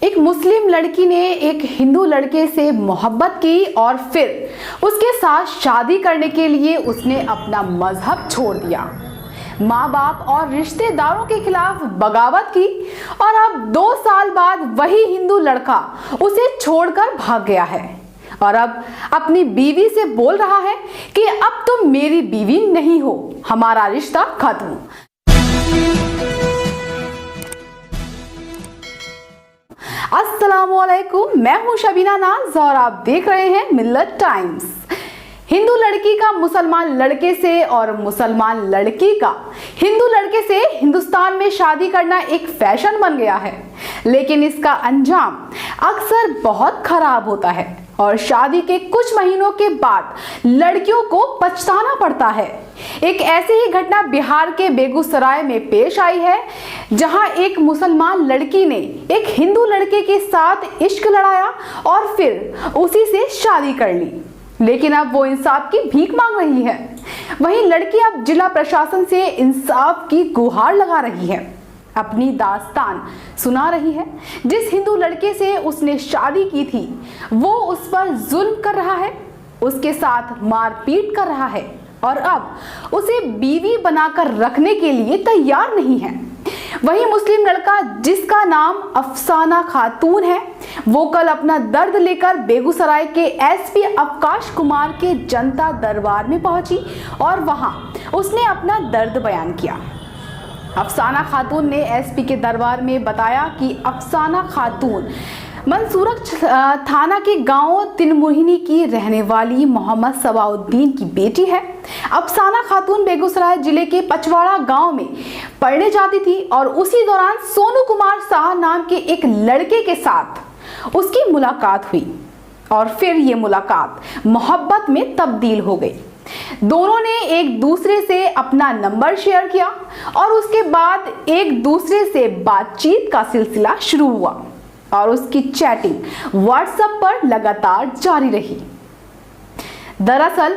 एक मुस्लिम लड़की ने एक हिंदू लड़के से मोहब्बत की और फिर उसके साथ शादी करने के लिए उसने अपना मजहब छोड़ दिया, माँ बाप और रिश्तेदारों के खिलाफ बगावत की और अब 2 साल बाद वही हिंदू लड़का उसे छोड़कर भाग गया है और अब अपनी बीवी से बोल रहा है कि अब तुम मेरी बीवी नहीं हो, हमारा रिश्ता खत्म। अस्सलामुअलैकुम, मैं हूं शबीना नाज और आप देख रहे हैं मिल्लत टाइम्स। हिंदू लड़की का मुसलमान लड़के से और मुसलमान लड़की का हिंदू लड़के से हिंदुस्तान में शादी करना एक फैशन बन गया है, लेकिन इसका अंजाम अक्सर बहुत खराब होता है और शादी के कुछ महीनों के बाद लड़कियों को पछताना पड़ता है। एक ऐसी ही घटना बिहार के बेगूसराय में पेश आई है, जहां एक मुसलमान लड़की ने एक हिंदू लड़के के साथ इश्क लड़ाया और फिर उसी से शादी कर ली, लेकिन अब वो इंसाफ की भीख मांग रही है। वहीं लड़की अब जिला प्रशासन से इंसाफ की गुहार लगा रही है, अपनी दास्तान सुना रही है। जिस हिंदू लड़के से उसने शादी की थी वो उस पर जुल्म कर रहा है, उसके साथ मारपीट कर रहा है और अब उसे बीवी बनाकर रखने के लिए तैयार नहीं है। वही मुस्लिम लड़का जिसका नाम अफसाना खातून है, वो कल अपना दर्द लेकर बेगूसराय के एसपी अवकाश कुमार के जनता दरबार में पहुंची और वहां उसने अपना दर्द बयान किया। अफसाना खातून ने एसपी के दरबार में बताया कि अफसाना खातून मंसूरक थाना के गांव तिनमुहिनी की रहने वाली मोहम्मद सबाउद्दीन की बेटी है। अफसाना खातून बेगूसराय जिले के पचवाड़ा गांव में पढ़ने जाती थी और उसी दौरान सोनू कुमार शाह नाम के एक लड़के के साथ उसकी मुलाकात हुई और फिर ये मुलाकात मोहब्बत में तब्दील हो गई। दोनों ने एक दूसरे से अपना नंबर शेयर किया और उसके बाद एक दूसरे से बातचीत का सिलसिला शुरू हुआ और उसकी चैटिंग व्हाट्सएप पर लगातार जारी रही। दरअसल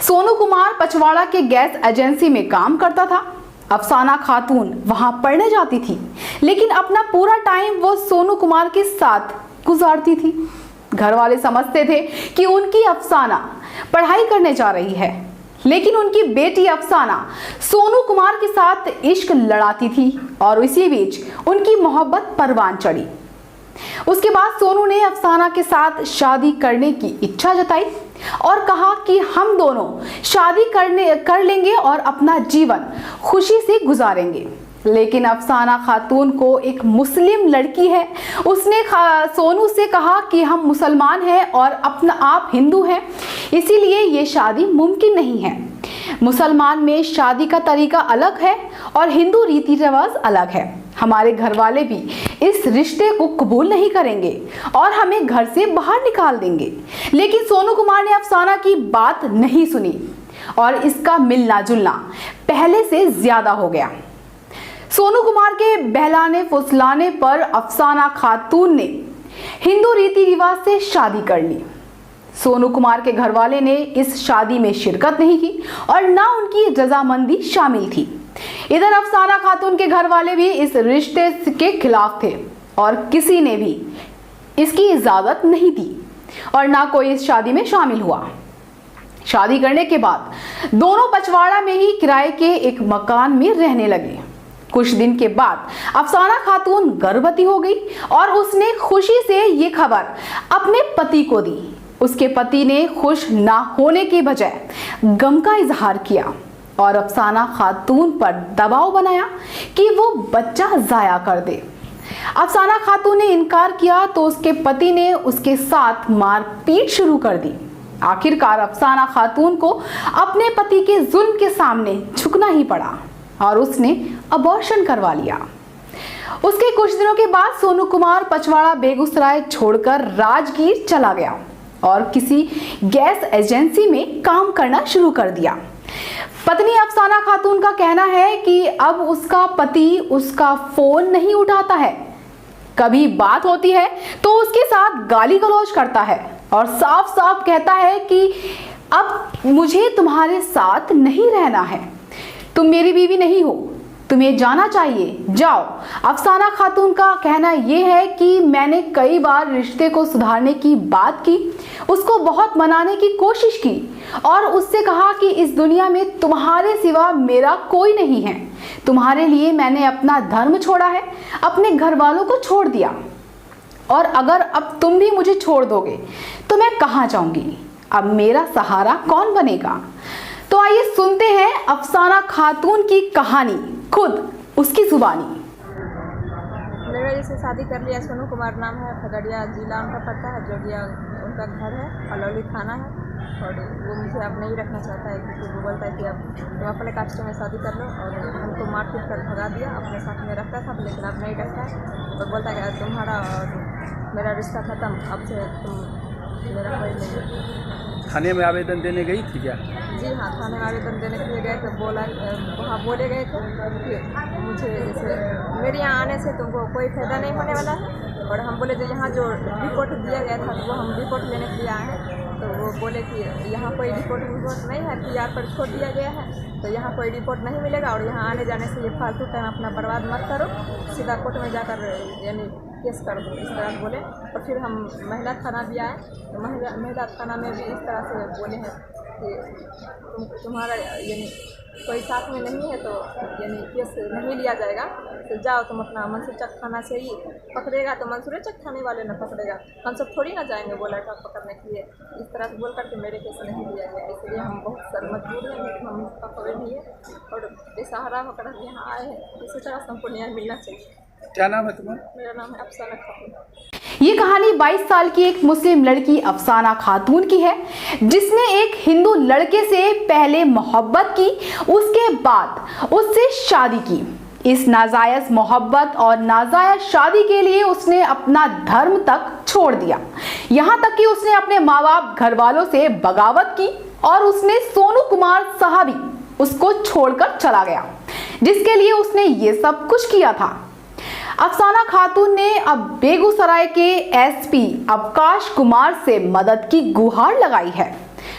सोनू कुमार पचवाड़ा के गैस एजेंसी में काम करता था। अफसाना खातून वहां पढ़ने जाती थी, लेकिन अपना पूरा टाइम वो सोनू कुमार के साथ गुजारती थी। घर वाले समझते थे कि उनकी अफसाना पढ़ाई करने जा रही है, लेकिन उनकी बेटी अफसाना सोनू कुमार के साथ इश्क लड़ाती थी और इसी बीच उनकी मोहब्बत परवान चढ़ी। उसके बाद सोनू ने अफसाना के साथ शादी करने की इच्छा जताई और कहा कि हम दोनों शादी कर लेंगे और अपना जीवन खुशी से गुजारेंगे। लेकिन अफसाना खातून को एक मुस्लिम लड़की है, उसने सोनू से कहा कि हम मुसलमान हैं और अपना आप हिंदू हैं, इसीलिए ये शादी मुमकिन नहीं है। मुसलमान में शादी का तरीका अलग है और हिंदू रीति रिवाज अलग है। हमारे घर वाले भी इस रिश्ते को कबूल नहीं करेंगे और हमें घर से बाहर निकाल देंगे। लेकिन सोनू कुमार ने अफसाना की बात नहीं सुनी और इसका मिलना जुलना पहले से ज्यादा हो गया। सोनू कुमार के बहलाने फुसलाने पर अफसाना खातून ने हिंदू रीति रिवाज से शादी कर ली। सोनू कुमार के घरवाले ने इस शादी में शिरकत नहीं की और ना उनकी रजामंदी शामिल थी। इधर अफसाना खातून के घरवाले भी इस रिश्ते के खिलाफ थे और किसी ने भी इसकी इजाजत नहीं दी और ना कोई इस शादी में शामिल हुआ। शादी करने के बाद दोनों पचवाड़ा में ही किराए के एक मकान में रहने लगे। कुछ दिन के बाद अफसाना खातून गर्भवती हो गई और उसने खुशी से ये खबर अपने पति को दी। उसके पति ने खुश ना होने की बजाय गम का इजहार किया और अफसाना खातून पर दबाव बनाया कि वो बच्चा जाया कर दे। अफसाना खातून ने इनकार किया तो उसके पति ने उसके साथ मारपीट शुरू कर दी। आखिरकार अफसाना खातून को अपने पति के जुल्म के सामने झुकना ही पड़ा और उसने अबॉर्शन करवा लिया। उसके कुछ दिनों के बाद सोनू कुमार पचवाड़ा बेगूसराय छोड़कर राजगीर चला गया और किसी गैस एजेंसी में काम करना शुरू कर दिया। पत्नी अफसाना खातून का कहना है कि अब उसका पति उसका फोन नहीं उठाता है, कभी बात होती है तो उसके साथ गाली गलौज करता है और साफ साफ कहता है कि अब मुझे तुम्हारे साथ नहीं रहना है, तुम मेरी बीवी नहीं हो, तुम्हें जाना चाहिए, जाओ। अफसाना खातून का कहना यह है कि मैंने कई बार रिश्ते को सुधारने की बात की, उसको बहुत मनाने की कोशिश की और उससे कहा कि इस दुनिया में तुम्हारे सिवा मेरा कोई नहीं है। तुम्हारे लिए मैंने अपना धर्म छोड़ा है, अपने घर वालों को छोड़ दिया, और अगर अब तुम भी मुझे छोड़ दोगे तो मैं कहाँ जाऊंगी? अब मेरा सहारा कौन बनेगा? तो आइए सुनते हैं अफसाना खातून की कहानी, खुद उसकी जुबानी। मेरे वजह से शादी कर लिया। सोनू कुमार नाम है, खगड़िया जिला उनका पड़ता है, जोगिया उनका घर है, अलौली थाना है। और वो मुझे अब नहीं रखना चाहता है क्योंकि वो बोलता है कि अब तुम अपने कास्ट में शादी कर लो, और हमको मारपीट कर भगा दिया। अपने साथ में रखता था लेकिन अब नहीं रखता है, और बोलता है कि तुम्हारा और मेरा रिश्ता ख़त्म, अब से तुम मेरा कोई नहीं। थाने में आवेदन देने गई थी क्या? जी हाँ, थाने में आवेदन देने के लिए गए थे। वहाँ बोले गए थे कि मुझे जैसे मेरे यहाँ आने से तुमको कोई फ़ायदा नहीं होने वाला है, और हम बोले जो यहाँ जो रिपोर्ट दिया गया था वो हम रिपोर्ट लेने के लिए आए हैं। तो वो बोले कि यहाँ कोई रिपोर्ट नहीं है, PR पर छोड़ दिया गया है, तो यहाँ कोई रिपोर्ट नहीं मिलेगा, और यहाँ आने जाने से ये फालतू टाइम अपना बर्बाद मत करो, सीधा कोर्ट में जाकर यानी केस कर दो, इस तरह बोले। और फिर हम महिला थाना भी आए, तो महिला थाना में भी इस तरह से बोले हैं कि तुम्हारा यानी कोई साथ में नहीं है तो यानी केस नहीं लिया जाएगा, तो जाओ तुम अपना मंसूर चक थाना से ही पकड़ेगा तो मंसूर चक थाने वाले न पकड़ेगा, हम सब थोड़ी ना जाएंगे वो लड़का पकड़ने के लिए। इस तरह से बोल करके मेरे केस नहीं लिया गया, इसलिए हम बहुत सर मजबूर हैं, लेकिन हम इसका खबर नहीं है और बेसहारा होकर हम यहाँ आए हैं। इसी तरह से हमको न्याय मिलना चाहिए। क्या नाम है तुम्हारा? मेरा नाम है अफसाना खातून। ये कहानी 22 साल की एक मुस्लिम लड़की अफसाना खातून की है, जिसने एक हिंदू लड़के से पहले मोहब्बत की, उसके बाद उससे शादी की। इस नाजायज मोहब्बत और नाजायज शादी के लिए उसने अपना धर्म तक छोड़ दिया, यहाँ तक कि उसने अपने माँ बाप घर वालों से बगावत की और उसने सोनू कुमार साहबी उसको छोड़कर चला गया, जिसके लिए उसने ये सब कुछ किया था। अफसाना खातून ने अब बेगूसराय के SP अवकाश कुमार से मदद की गुहार लगाई है।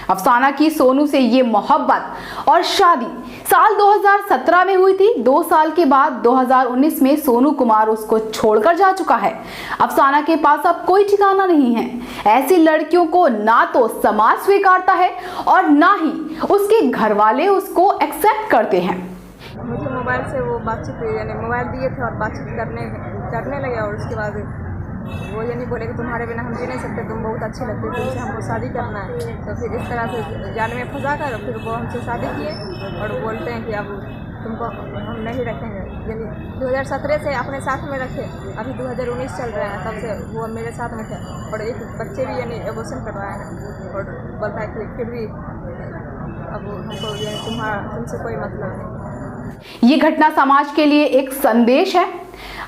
अफसाना की सोनू से ये मोहब्बत और शादी साल 2017 में हुई थी। 2 साल के बाद 2019 में सोनू कुमार उसको छोड़कर जा चुका है। अफसाना के पास अब कोई ठिकाना नहीं है। ऐसी लड़कियों को ना तो समाज स्वीकारता है और ना ही उसके घर वाले उसको एक्सेप्ट करते हैं। मुझे मोबाइल से वो बातचीत यानी मोबाइल दिए थे और बातचीत करने लगे, और उसके बाद वो यानी बोले कि तुम्हारे बिना हम जी नहीं सकते, तुम बहुत अच्छी लगती है, तुमसे हमको शादी करना है। तो फिर इस तरह से जाल में फंसा कर फिर वो हमसे शादी किए और बोलते हैं कि अब तुमको हम नहीं रखेंगे। यानी 2017 से अपने साथ में रखे, अभी 2019 चल रहा है, तब से वो मेरे साथ में थे और एक बच्चे भी यानी एबॉर्शन करवाए हैं, और बोलता है कि फिर भी अब हमको तुमसे कोई मतलब नहीं। ये घटना समाज के लिए एक संदेश है।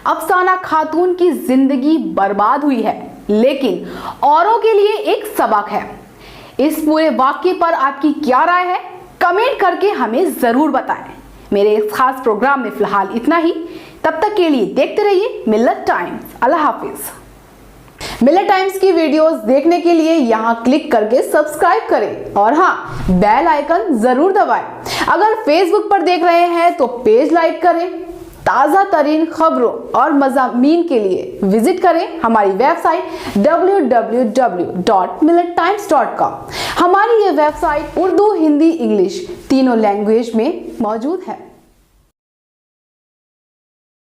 अफसाना खातून की जिंदगी बर्बाद हुई है, लेकिन औरों के लिए एक सबक है। इस पूरे वाक्य पर आपकी क्या राय है? कमेंट करके हमें जरूर बताएं। मेरे इस खास प्रोग्राम में फिलहाल इतना ही। तब तक के लिए देखते रहिए मिल्लत टाइम्स। अल्लाह हाफिज। मिल्लत टाइम्स की वीडियोस देखने के लिए यहाँ क्लिक करके सब्सक्राइब करें और हाँ, बेल आइकन जरूर दबाएं। अगर फेसबुक पर देख रहे हैं तो पेज लाइक करें। ताज़ा तरीन खबरों और मज़ामीन के लिए विजिट करें हमारी वेबसाइट www.millettimes.com। हमारी ये वेबसाइट उर्दू, हिंदी, इंग्लिश तीनों लैंग्वेज में मौजूद है।